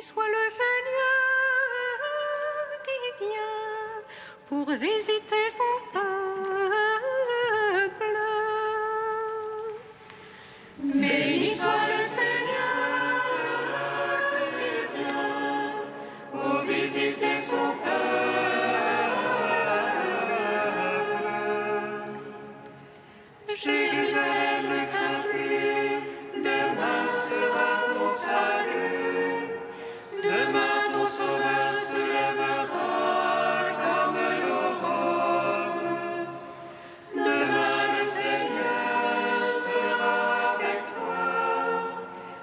soit le Seigneur qui vient pour visiter son peuple. Béni soit le Seigneur qui vient pour visiter son peuple. Jérusalem ne crains plus, demain sera ton salut. Demain ton sauveur se lèvera comme l'aurore. Demain le Seigneur sera avec toi.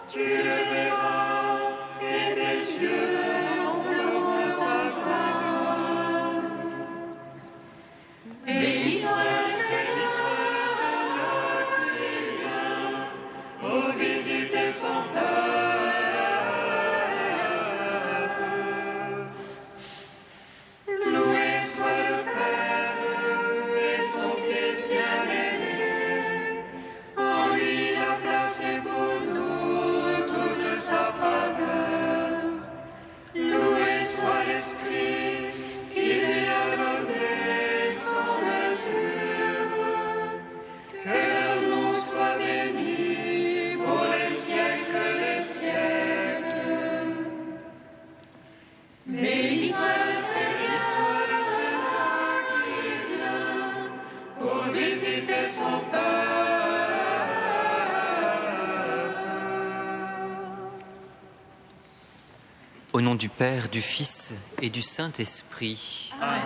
Tu le verras et tes yeux tomberont de sa sein. Béni soit le Seigneur qui vient pour visiter son peuple. Au nom du Père, du Fils et du Saint-Esprit. Amen.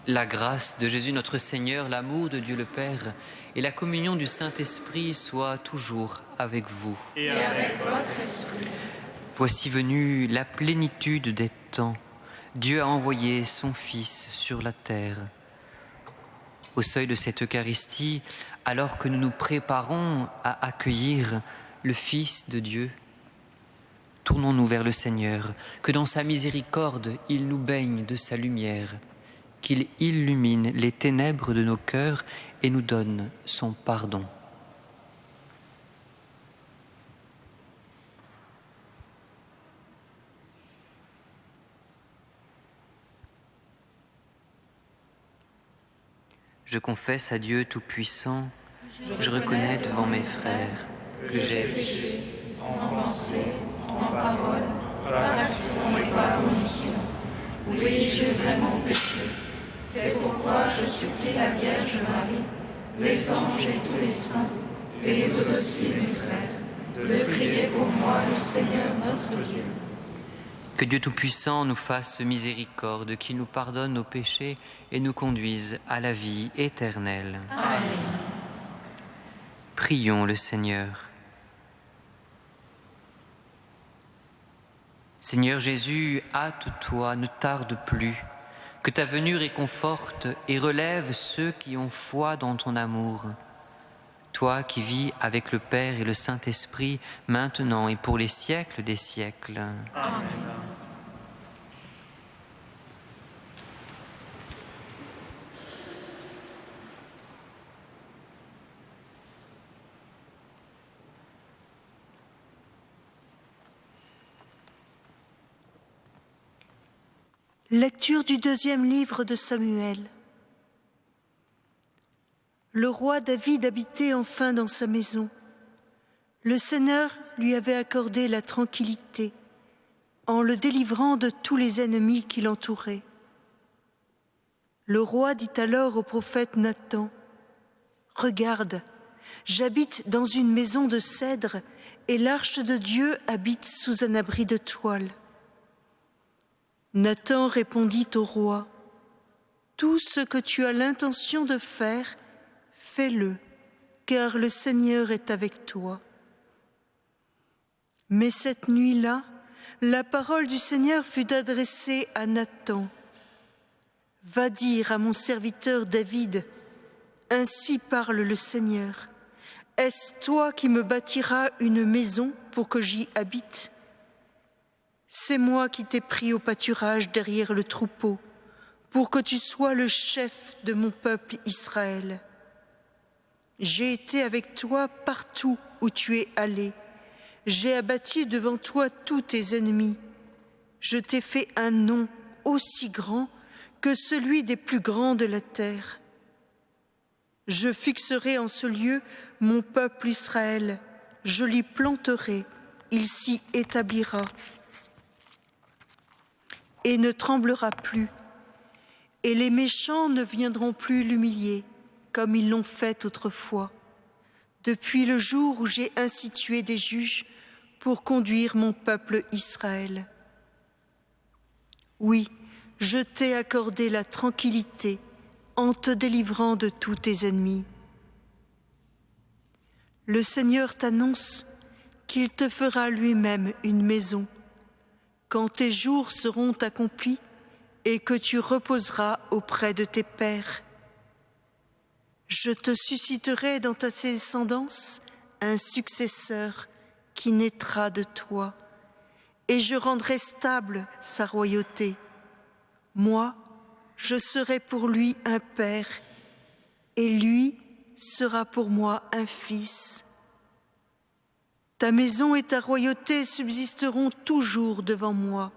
La grâce de Jésus notre Seigneur, l'amour de Dieu le Père et la communion du Saint-Esprit soient toujours avec vous. Et avec votre esprit. Voici venue la plénitude des temps. Dieu a envoyé son Fils sur la terre. Au seuil de cette Eucharistie, alors que nous nous préparons à accueillir le Fils de Dieu, tournons-nous vers le Seigneur, que dans sa miséricorde, il nous baigne de sa lumière, qu'il illumine les ténèbres de nos cœurs et nous donne son pardon. Je confesse à Dieu Tout-Puissant, je reconnais devant mes frères que j'ai péché en pensée, en parole, par action et par omission. Oui, j'ai vraiment péché. C'est pourquoi je supplie la Vierge Marie, les anges et tous les saints, et vous aussi, mes frères, de prier pour moi le Seigneur notre Dieu. Que Dieu Tout-Puissant nous fasse miséricorde, qu'il nous pardonne nos péchés et nous conduise à la vie éternelle. Amen. Prions le Seigneur. Seigneur Jésus, hâte-toi, ne tarde plus, que ta venue réconforte et relève ceux qui ont foi dans ton amour. Toi qui vis avec le Père et le Saint-Esprit, maintenant et pour les siècles des siècles. Amen. Lecture du deuxième livre de Samuel. Le roi David habitait enfin dans sa maison. Le Seigneur lui avait accordé la tranquillité en le délivrant de tous les ennemis qui l'entouraient. Le roi dit alors au prophète Nathan : « Regarde, j'habite dans une maison de cèdre et l'arche de Dieu habite sous un abri de toile. » Nathan répondit au roi : « Tout ce que tu as l'intention de faire, fais-le, car le Seigneur est avec toi. » Mais cette nuit-là, la parole du Seigneur fut adressée à Nathan. « Va dire à mon serviteur David, ainsi parle le Seigneur. Est-ce toi qui me bâtiras une maison pour que j'y habite ? C'est moi qui t'ai pris au pâturage derrière le troupeau, pour que tu sois le chef de mon peuple Israël. J'ai été avec toi partout où tu es allé. J'ai abattu devant toi tous tes ennemis. Je t'ai fait un nom aussi grand que celui des plus grands de la terre. Je fixerai en ce lieu mon peuple Israël. Je l'y planterai, il s'y établira et ne tremblera plus. Et les méchants ne viendront plus l'humilier, comme ils l'ont fait autrefois, depuis le jour où j'ai institué des juges pour conduire mon peuple Israël. Oui, je t'ai accordé la tranquillité en te délivrant de tous tes ennemis. Le Seigneur t'annonce qu'il te fera lui-même une maison, quand tes jours seront accomplis et que tu reposeras auprès de tes pères. Je te susciterai dans ta descendance un successeur qui naîtra de toi, et je rendrai stable sa royauté. Moi, je serai pour lui un père, et lui sera pour moi un fils. Ta maison et ta royauté subsisteront toujours devant moi.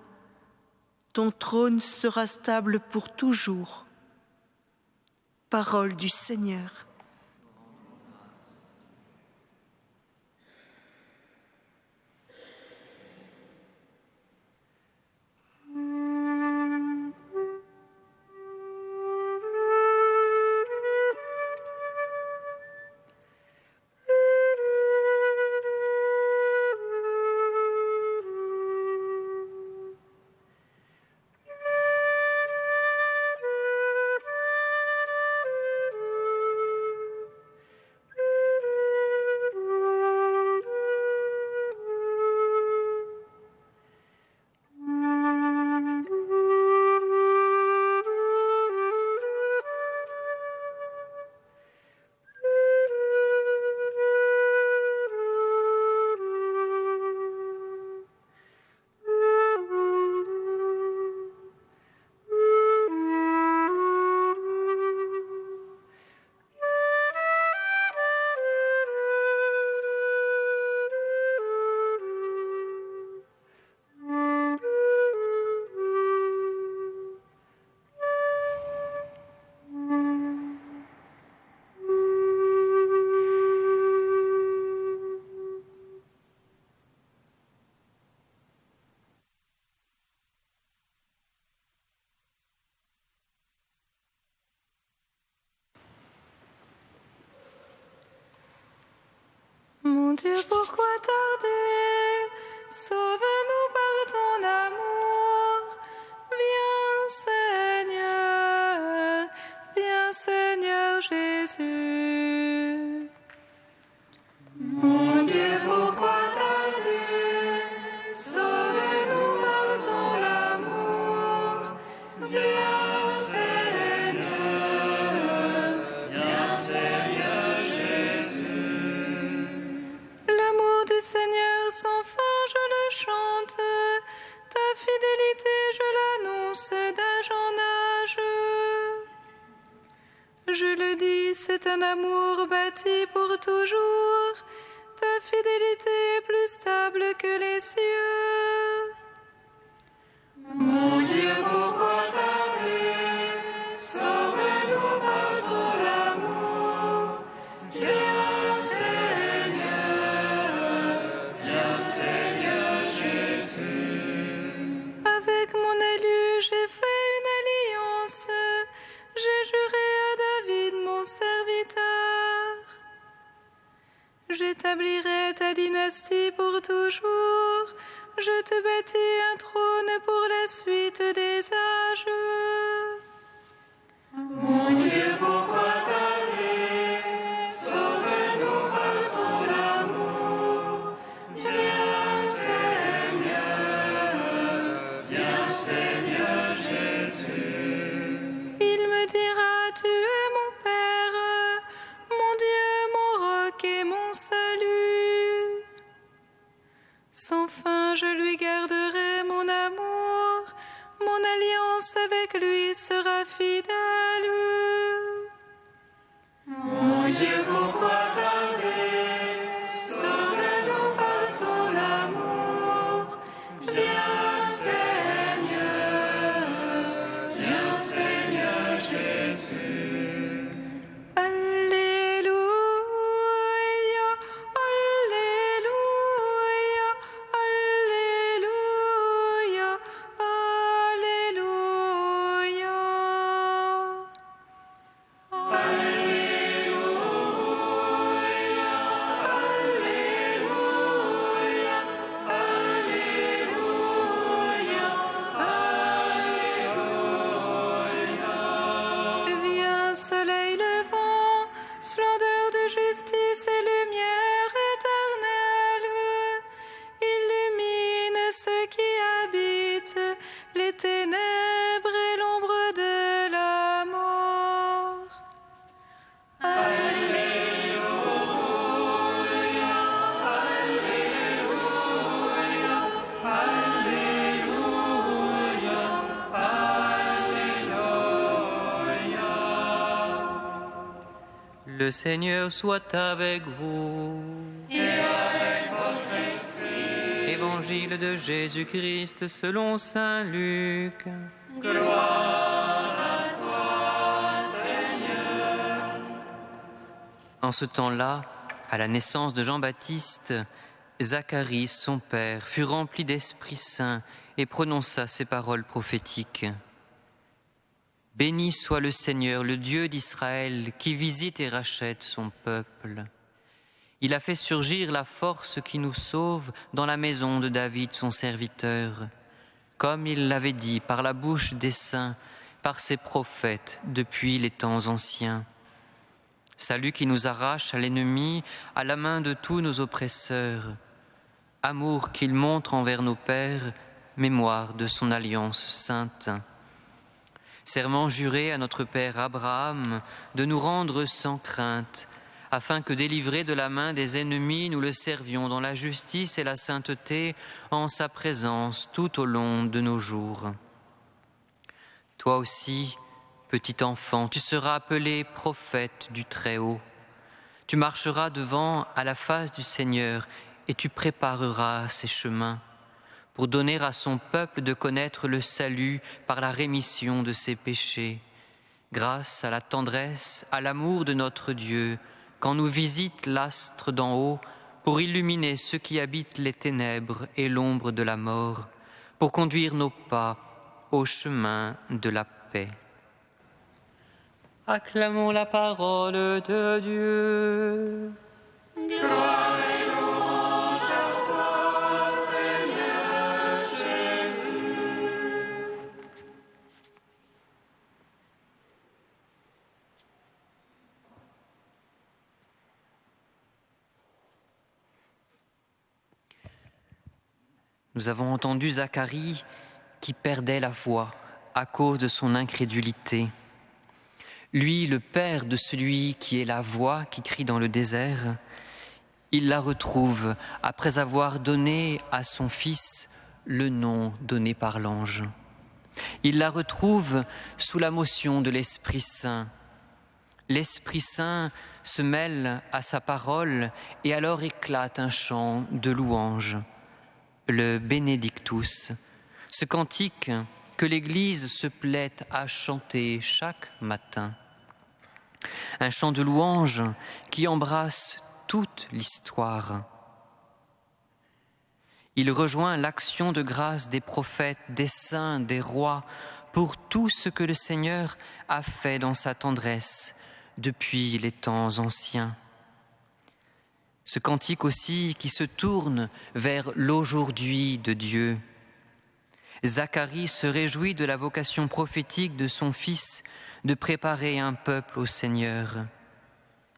Ton trône sera stable pour toujours. Parole du Seigneur. Mon Dieu, pourquoi tarder? Sauve-nous par ton amour. Viens Seigneur Jésus. Mon Dieu, pourquoi tarder? Sauve-nous par ton amour. Viens Seigneur Jésus. L'amour du Seigneur sans fin, je le chante. Ta fidélité, je l'annonce d'âge en âge. Je le dis, c'est un amour bâti pour toujours. Ta fidélité est plus stable que les cieux. Mon Dieu, pourquoi tarder? Sauve-nous par ton amour. Viens Seigneur Jésus. Avec mon élu, j'ai fait une alliance. J'ai juré à David, mon serviteur. J'établirai ta dynastie pour toujours. Je te bâtis un trône pour la suite des âges. Mon Dieu, pourquoi tarder? Sauve-nous par ton amour. Viens Seigneur Jésus. Il me dira, tu es mon Père, mon Dieu, mon roc et mon salut. Sans fin, je lui garderai mon amour, mon alliance avec lui sera fidèle. Mon Dieu, pourquoi tarder? Sauve-nous par ton Le Seigneur soit avec vous. Et avec votre esprit. Évangile de Jésus-Christ selon saint Luc. Gloire à toi, Seigneur. En ce temps-là, à la naissance de Jean-Baptiste, Zacharie, son père, fut rempli d'Esprit Saint et prononça ces paroles prophétiques. Béni soit le Seigneur, le Dieu d'Israël, qui visite et rachète son peuple. Il a fait surgir la force qui nous sauve dans la maison de David, son serviteur, comme il l'avait dit par la bouche des saints, par ses prophètes depuis les temps anciens. Salut qui nous arrache à l'ennemi, à la main de tous nos oppresseurs. Amour qu'il montre envers nos pères, mémoire de son alliance sainte. Serment juré à notre père Abraham de nous rendre sans crainte, afin que délivrés de la main des ennemis, nous le servions dans la justice et la sainteté en sa présence tout au long de nos jours. Toi aussi, petit enfant, tu seras appelé prophète du Très-Haut. Tu marcheras devant à la face du Seigneur et tu prépareras ses chemins pour donner à son peuple de connaître le salut par la rémission de ses péchés, grâce à la tendresse, à l'amour de notre Dieu, quand nous visite l'astre d'en haut, pour illuminer ceux qui habitent les ténèbres et l'ombre de la mort, pour conduire nos pas au chemin de la paix. Acclamons la parole de Dieu. Gloire et louange à toi, Seigneur Jésus. Nous avons entendu Zacharie qui perdait la foi à cause de son incrédulité. Lui, le père de celui qui est la voix qui crie dans le désert, il la retrouve après avoir donné à son fils le nom donné par l'ange. Il la retrouve sous la motion de l'Esprit Saint. L'Esprit Saint se mêle à sa parole et alors éclate un chant de louange, le Benedictus, ce cantique que l'Église se plaît à chanter chaque matin. Un chant de louange qui embrasse toute l'histoire. Il rejoint l'action de grâce des prophètes, des saints, des rois, pour tout ce que le Seigneur a fait dans sa tendresse depuis les temps anciens. Ce cantique aussi qui se tourne vers l'aujourd'hui de Dieu. Zacharie se réjouit de la vocation prophétique de son fils de préparer un peuple au Seigneur.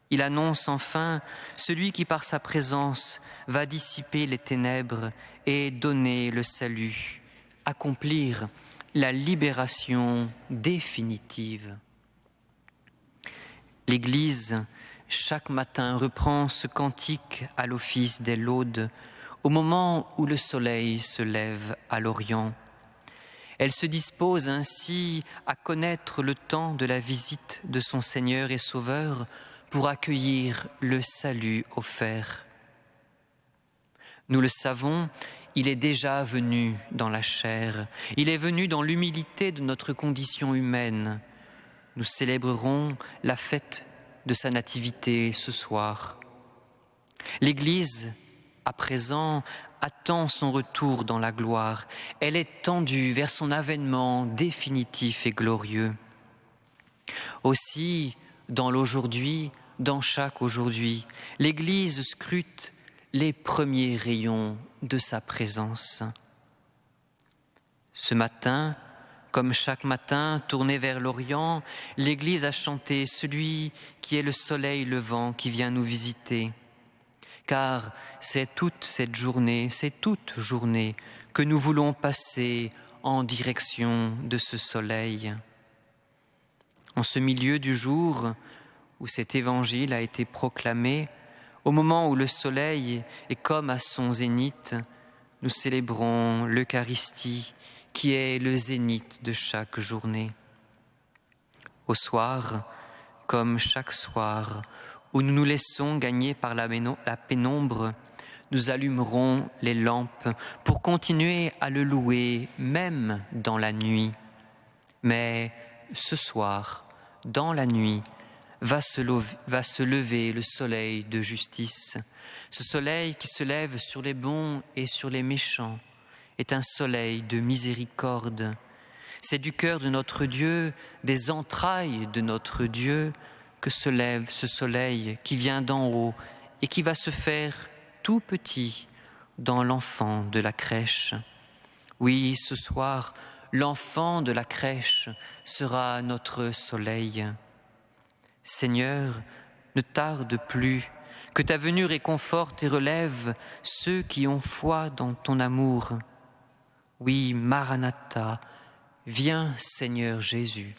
Il annonce enfin celui qui par sa présence va dissiper les ténèbres et donner le salut, accomplir la libération définitive. L'Église, chaque matin, reprend ce cantique à l'office des laudes, au moment où le soleil se lève à l'Orient. Elle se dispose ainsi à connaître le temps de la visite de son Seigneur et Sauveur pour accueillir le salut offert. Nous le savons, il est déjà venu dans la chair, il est venu dans l'humilité de notre condition humaine. Nous célébrerons la fête de sa nativité ce soir. L'Église, à présent, attend son retour dans la gloire. Elle est tendue vers son avènement définitif et glorieux. Aussi, dans l'aujourd'hui, dans chaque aujourd'hui, l'Église scrute les premiers rayons de sa présence. Ce matin, comme chaque matin, tourné vers l'Orient, l'Église a chanté celui qui est le soleil levant qui vient nous visiter. Car c'est toute cette journée, c'est toute journée que nous voulons passer en direction de ce soleil. En ce milieu du jour où cet évangile a été proclamé, au moment où le soleil est comme à son zénith, nous célébrons l'Eucharistie qui est le zénith de chaque journée. Au soir, comme chaque soir, où nous nous laissons gagner par la pénombre, nous allumerons les lampes pour continuer à le louer, même dans la nuit. Mais ce soir, dans la nuit, va se lever le soleil de justice. Ce soleil qui se lève sur les bons et sur les méchants est un soleil de miséricorde. C'est du cœur de notre Dieu, des entrailles de notre Dieu, que se lève ce soleil qui vient d'en haut et qui va se faire tout petit dans l'enfant de la crèche. Oui, ce soir, l'enfant de la crèche sera notre soleil. Seigneur, ne tarde plus, que ta venue réconforte et relève ceux qui ont foi dans ton amour. Oui, Maranatha, viens Seigneur Jésus.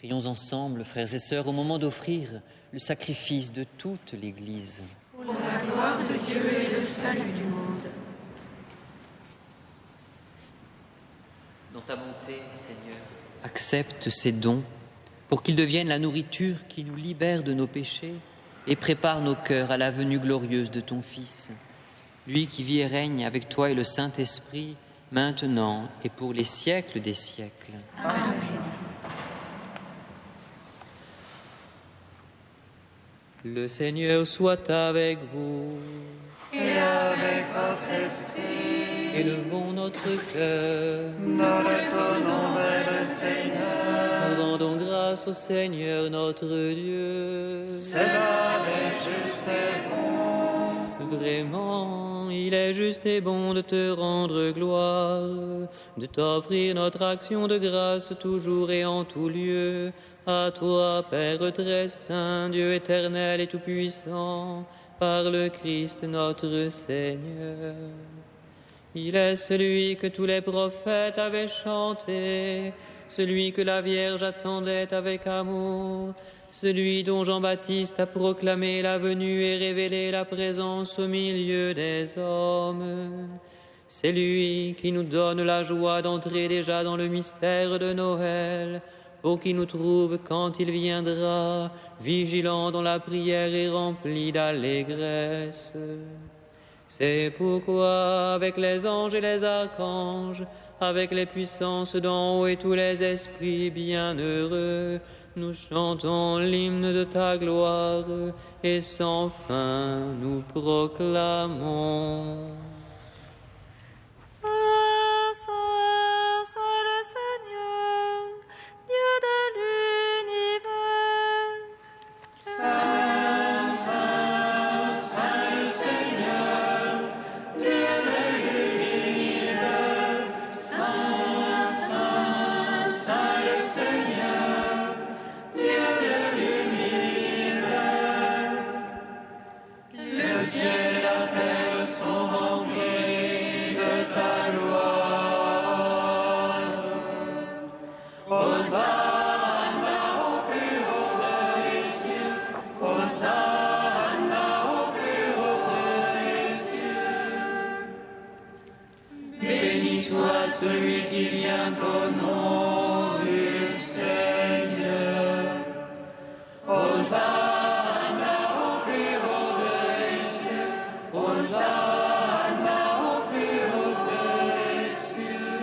Prions ensemble, frères et sœurs, au moment d'offrir le sacrifice de toute l'Église. Pour la gloire de Dieu et le salut du monde. Dans ta bonté, Seigneur, accepte ces dons pour qu'ils deviennent la nourriture qui nous libère de nos péchés et prépare nos cœurs à la venue glorieuse de ton Fils. Lui qui vit et règne avec toi et le Saint-Esprit, maintenant et pour les siècles des siècles. Amen. Le Seigneur soit avec vous. Et avec votre esprit, Élevons notre cœur. nous le tournons vers le Seigneur. Rendons grâce au Seigneur notre Dieu. C'est là les justes et bons. Vraiment, il est juste et bon de te rendre gloire, de t'offrir notre action de grâce toujours et en tout lieu. À toi, Père très saint, Dieu éternel et tout-puissant, par le Christ notre Seigneur. Il est celui que tous les prophètes avaient chanté, celui que la Vierge attendait avec amour, celui dont Jean-Baptiste a proclamé la venue et révélé la présence au milieu des hommes. C'est lui qui nous donne la joie d'entrer déjà dans le mystère de Noël, pour qu'il nous trouve quand il viendra, vigilants dans la prière et remplis d'allégresse. C'est pourquoi, avec les anges et les archanges, avec les puissances d'en haut et tous les esprits bienheureux, nous chantons l'hymne de ta gloire, et sans fin nous proclamons. Saint, Saint, Saint le Seigneur, Dieu de l'univers. Saint, Saint, Saint le Seigneur, Dieu de l'univers. Saint, Saint, Saint le Seigneur, Dieu de l'univers. Le ciel et la terre sont remplis de ta gloire. Hosanna au plus haut des cieux. Hosanna au plus haut des cieux. Béni soit celui qui vient au nom du Seigneur. Hosanna au plus haut des cieux. Hosanna au plus haut des cieux.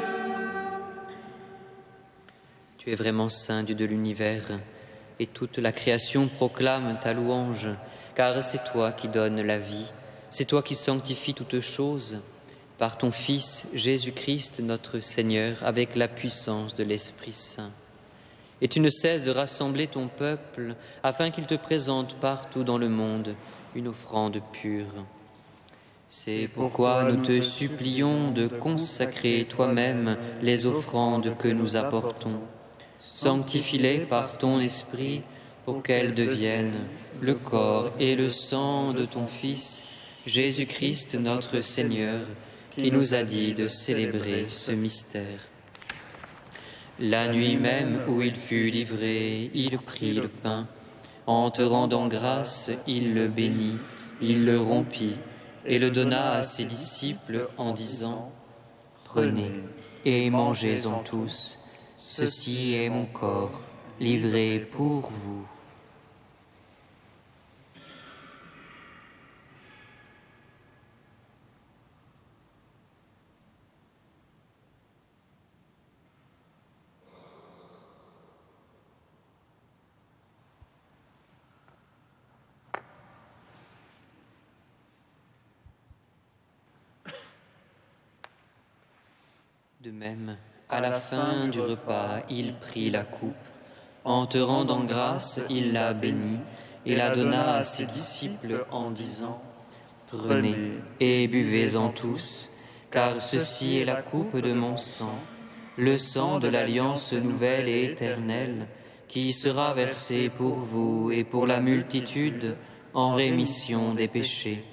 Tu es vraiment saint, Dieu de l'univers, et toute la création proclame ta louange, car c'est toi qui donnes la vie, c'est toi qui sanctifies toutes choses, par ton Fils Jésus-Christ notre Seigneur, avec la puissance de l'Esprit Saint. Et tu ne cesses de rassembler ton peuple, afin qu'il te présente partout dans le monde une offrande pure. C'est pourquoi nous te supplions de consacrer toi-même les offrandes que nous apportons. Sanctifie-les par ton esprit pour qu'elles deviennent le corps et le sang de ton Fils, Jésus-Christ notre Seigneur, qui nous a dit de célébrer ce mystère. La nuit même où il fut livré, il prit le pain. En te rendant grâce, il le bénit, il le rompit et le donna à ses disciples en disant : « Prenez et mangez-en tous. Ceci est mon corps, livré pour vous. » De même, à la fin du repas, il prit la coupe. En te rendant grâce, il la bénit et la donna à ses disciples en disant : « Prenez et buvez-en tous, car ceci est la coupe de mon sang, le sang de l'alliance nouvelle et éternelle, qui sera versé pour vous et pour la multitude en rémission des péchés.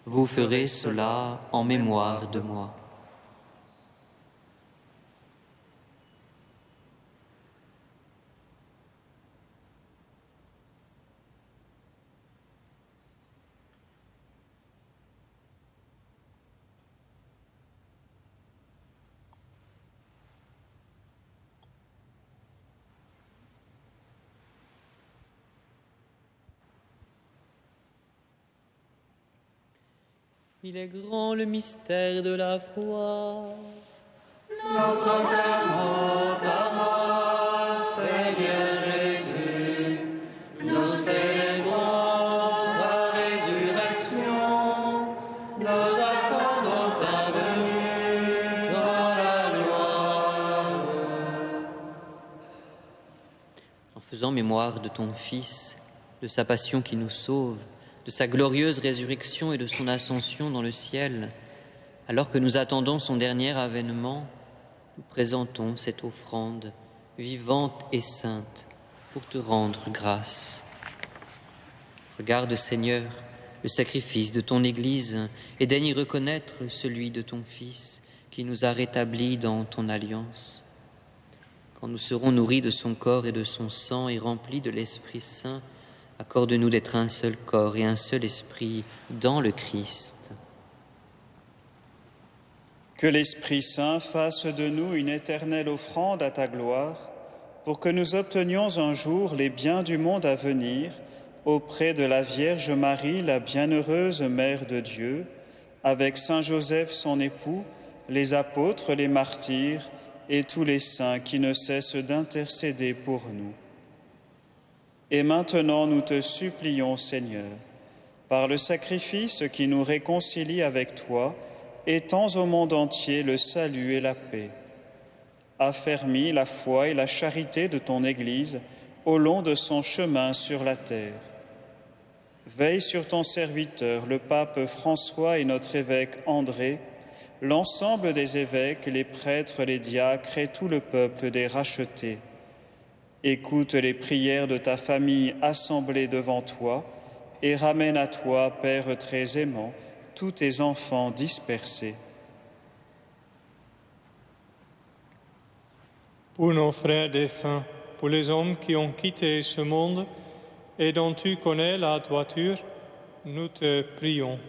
Vous ferez cela en mémoire de moi. » Il est grand le mystère de la foi. Nous proclamons ta mort, Seigneur Jésus. Nous célébrons ta résurrection. Nous attendons ta venue dans la gloire. En faisant mémoire de ton Fils, de sa passion qui nous sauve, de sa glorieuse résurrection et de son ascension dans le ciel, alors que nous attendons son dernier avènement, nous présentons cette offrande vivante et sainte pour te rendre grâce. Regarde, Seigneur, le sacrifice de ton Église et daigne y reconnaître celui de ton Fils qui nous a rétablis dans ton alliance. Quand nous serons nourris de son corps et de son sang et remplis de l'Esprit Saint, accorde-nous d'être un seul corps et un seul esprit dans le Christ. Que l'Esprit Saint fasse de nous une éternelle offrande à ta gloire, pour que nous obtenions un jour les biens du monde à venir, auprès de la Vierge Marie, la bienheureuse Mère de Dieu, avec Saint Joseph son époux, les apôtres, les martyrs et tous les saints qui ne cessent d'intercéder pour nous. Et maintenant nous te supplions, Seigneur, par le sacrifice qui nous réconcilie avec toi, étends au monde entier le salut et la paix. Affermis la foi et la charité de ton Église au long de son chemin sur la terre. Veille sur ton serviteur, le pape François et notre évêque André, l'ensemble des évêques, les prêtres, les diacres et tout le peuple des rachetés. Écoute les prières de ta famille assemblée devant toi et ramène à toi, Père très aimant, tous tes enfants dispersés. Pour nos frères défunts, pour les hommes qui ont quitté ce monde et dont tu connais la droiture, nous te prions.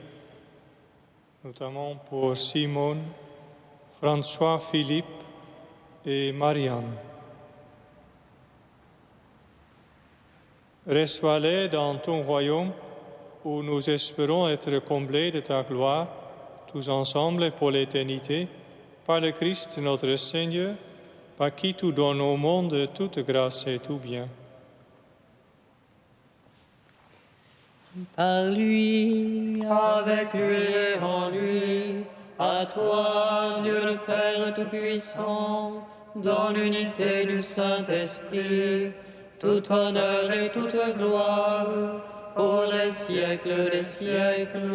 Notamment pour Simone, François-Philippe et Marianne. Reçois-les dans ton royaume où nous espérons être comblés de ta gloire, tous ensemble pour l'éternité, par le Christ notre Seigneur, par qui tu donnes au monde toute grâce et tout bien. Par lui, avec lui et en lui, à toi, Dieu le Père Tout-Puissant, dans l'unité du Saint-Esprit, tout honneur et toute gloire, pour les siècles des siècles.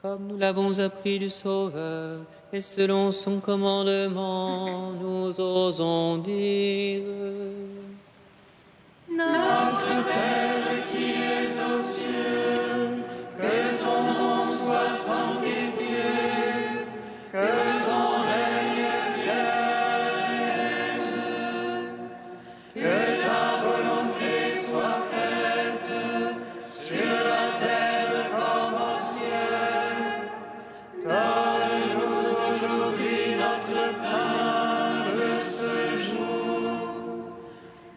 Comme nous l'avons appris du Sauveur, et selon son commandement, nous osons dire: Notre Père qui es aux cieux, que ton nom soit sanctifié, que ton règne vienne, que ta volonté soit faite sur la terre comme au ciel. Donne-nous aujourd'hui notre pain de ce jour.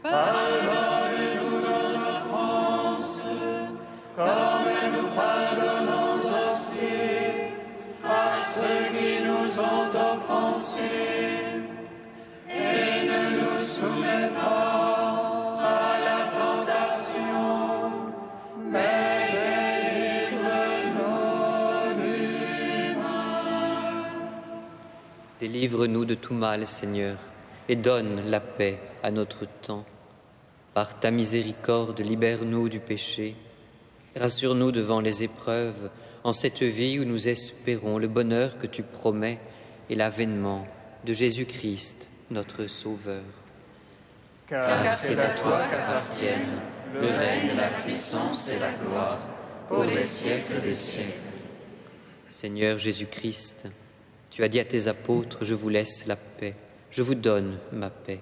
Pardonne-nous nos offenses, comme nous pardonnons aussi à ceux qui nous ont offensés. Et ne nous soumets pas à la tentation, mais délivre-nous du mal. Délivre-nous de tout mal, Seigneur, et donne la paix à notre temps. Par ta miséricorde, libère-nous du péché. Rassure-nous devant les épreuves, en cette vie où nous espérons le bonheur que tu promets et l'avènement de Jésus-Christ, notre Sauveur. Car c'est à toi qu'appartiennent le règne, la puissance et la gloire pour les siècles des siècles. Seigneur Jésus-Christ, tu as dit à tes apôtres, je vous laisse la paix, je vous donne ma paix.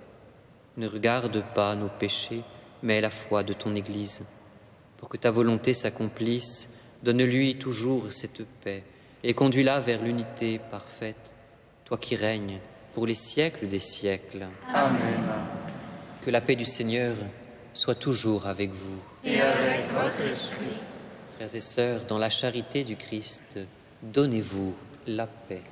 Ne regarde pas nos péchés, mais la foi de ton Église. Pour que ta volonté s'accomplisse, donne-lui toujours cette paix et conduis-la vers l'unité parfaite, toi qui règnes pour les siècles des siècles. Amen. Que la paix du Seigneur soit toujours avec vous. Et avec votre esprit. Frères et sœurs, dans la charité du Christ, donnez-vous la paix.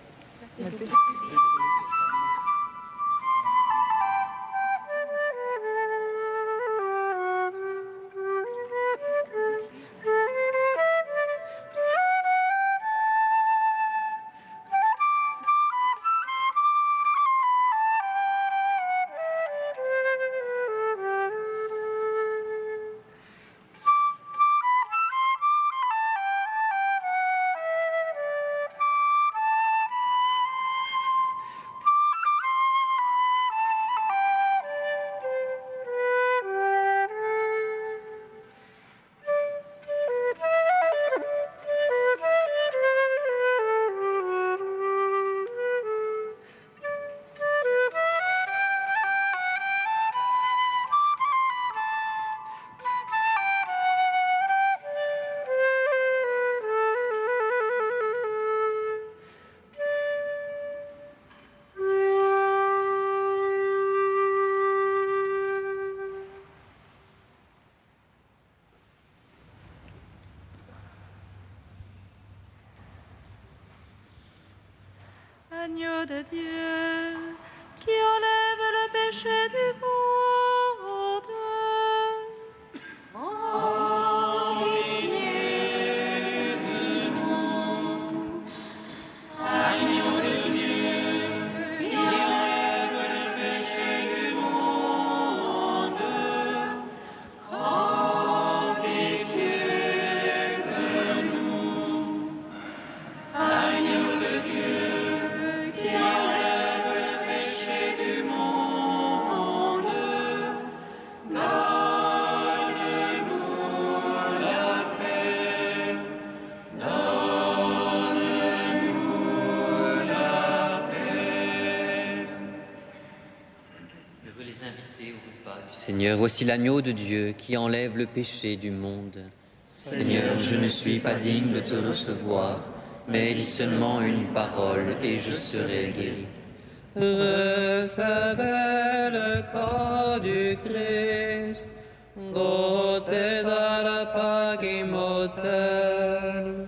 l'agneau de Dieu qui enlève le péché du monde. En pitié de nous. Agneau de Dieu qui enlève le péché du monde. En pitié de nous. Agneau de Dieu qui enlève le péché du monde. Seigneur, voici l'agneau de Dieu qui enlève le péché du monde. Seigneur, je ne suis pas digne de te recevoir, mais dis seulement une parole et je serai guéri. Recevez le corps du Christ, goûtez à la Pâque immortelle.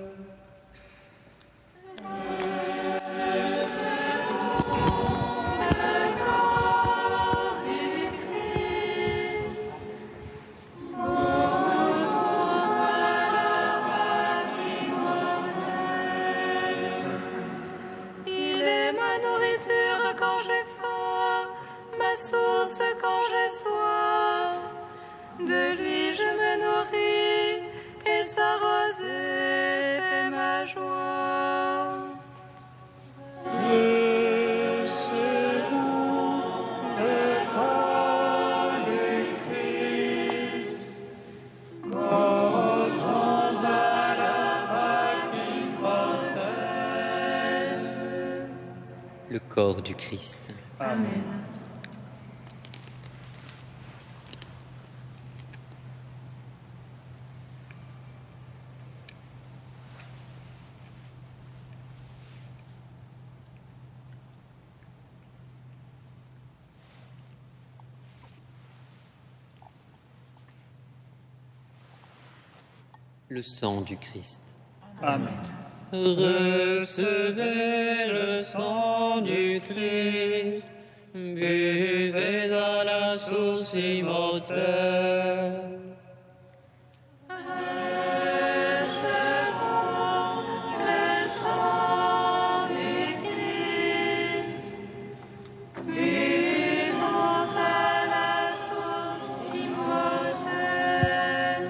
Quand j'ai faim, ma source quand j'ai soif, de lui je me nourris et sa rosée fait ma joie. Recevons le corps du Christ, goûtons à la Pâque immortelle. Le corps du Christ. Amen. Le sang du Christ. Amen. Recevez le sang du Christ, buvez à la source immortelle. Recevons le sang du Christ, buvons à la source immortelle.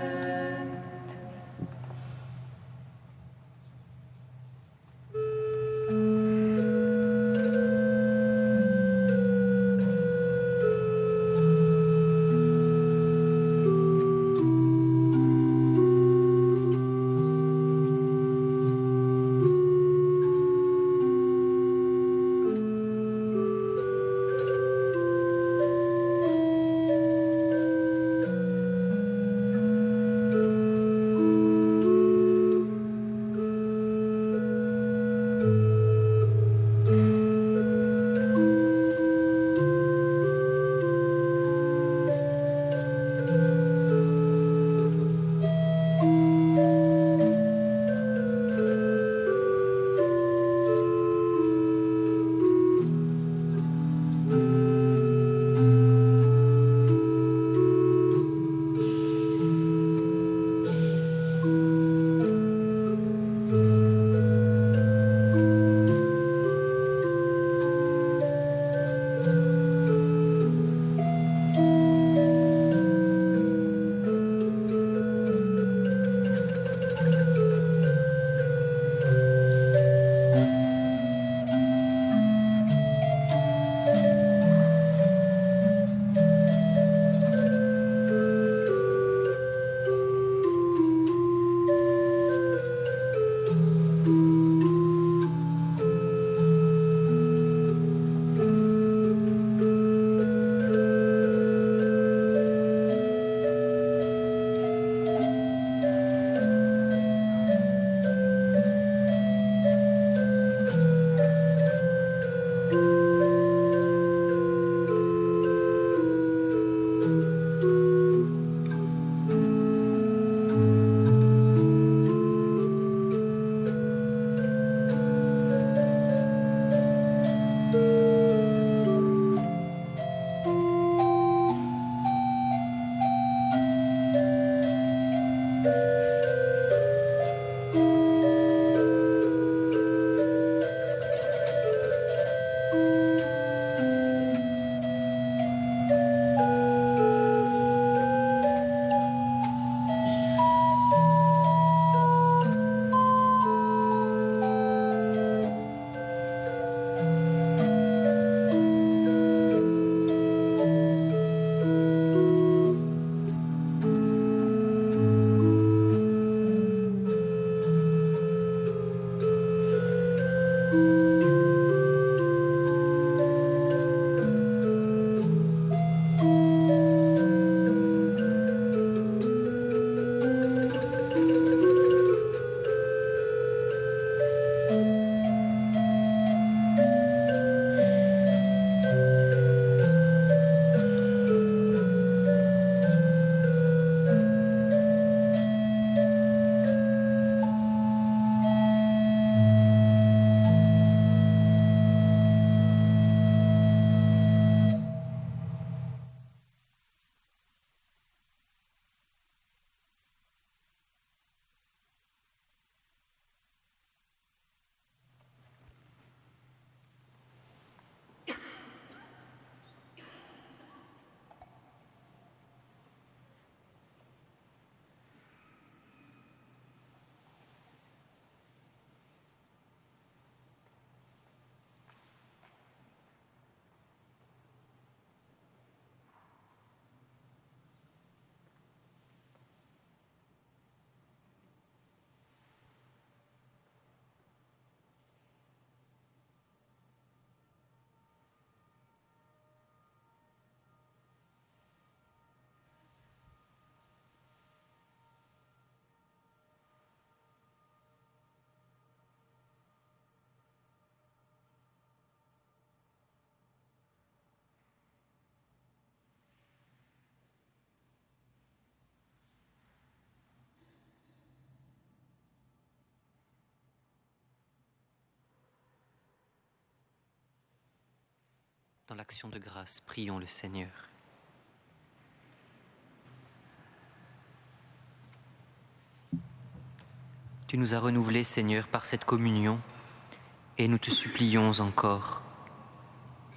Dans l'action de grâce, prions le Seigneur. Tu nous as renouvelés, Seigneur, par cette communion, et nous te supplions encore.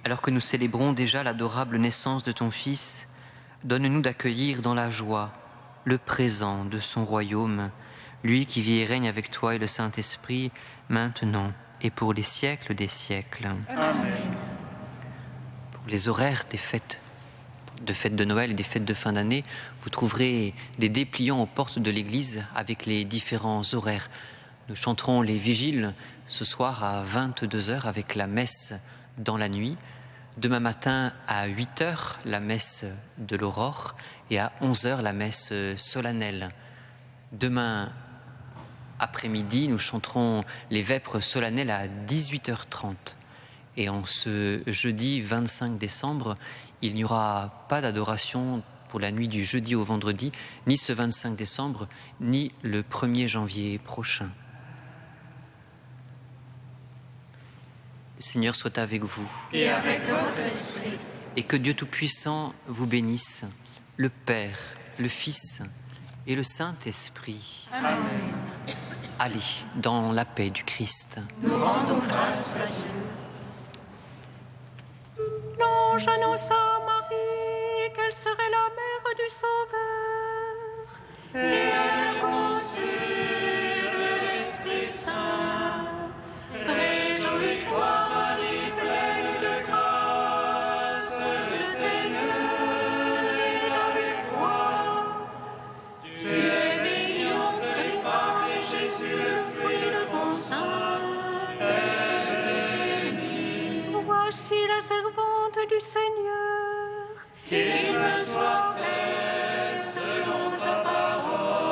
Alors que nous célébrons déjà l'adorable naissance de ton Fils, donne-nous d'accueillir dans la joie le présent de son royaume, lui qui vit et règne avec toi et le Saint-Esprit, maintenant et pour les siècles des siècles. Amen. Pour les horaires des fêtes de Noël et des fêtes de fin d'année, vous trouverez des dépliants aux portes de l'église avec les différents horaires. Nous chanterons les vigiles ce soir à 22h avec la messe dans la nuit. Demain matin à 8h, la messe de l'aurore et à 11h, la messe solennelle. Demain après-midi, nous chanterons les vêpres solennelles à 18h30. Et en ce jeudi 25 décembre, il n'y aura pas d'adoration pour la nuit du jeudi au vendredi, ni ce 25 décembre, ni le 1er janvier prochain. Le Seigneur soit avec vous. Et avec votre esprit. Et que Dieu Tout-Puissant vous bénisse, le Père, le Fils et le Saint-Esprit. Amen. Allez, dans la paix du Christ. Nous rendons grâce à Dieu. L'ange annonça à Marie qu'elle serait la mère du Sauveur. Et elle conçut de l'Esprit Saint. Réjouis-toi, Marie, pleine de grâce, le Seigneur est avec toi. Tu es bénie entre les femmes, et Jésus, le fruit de ton sein, est béni. Voici la servante du Seigneur. Qu'il me soit fait selon ta parole.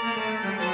Amen.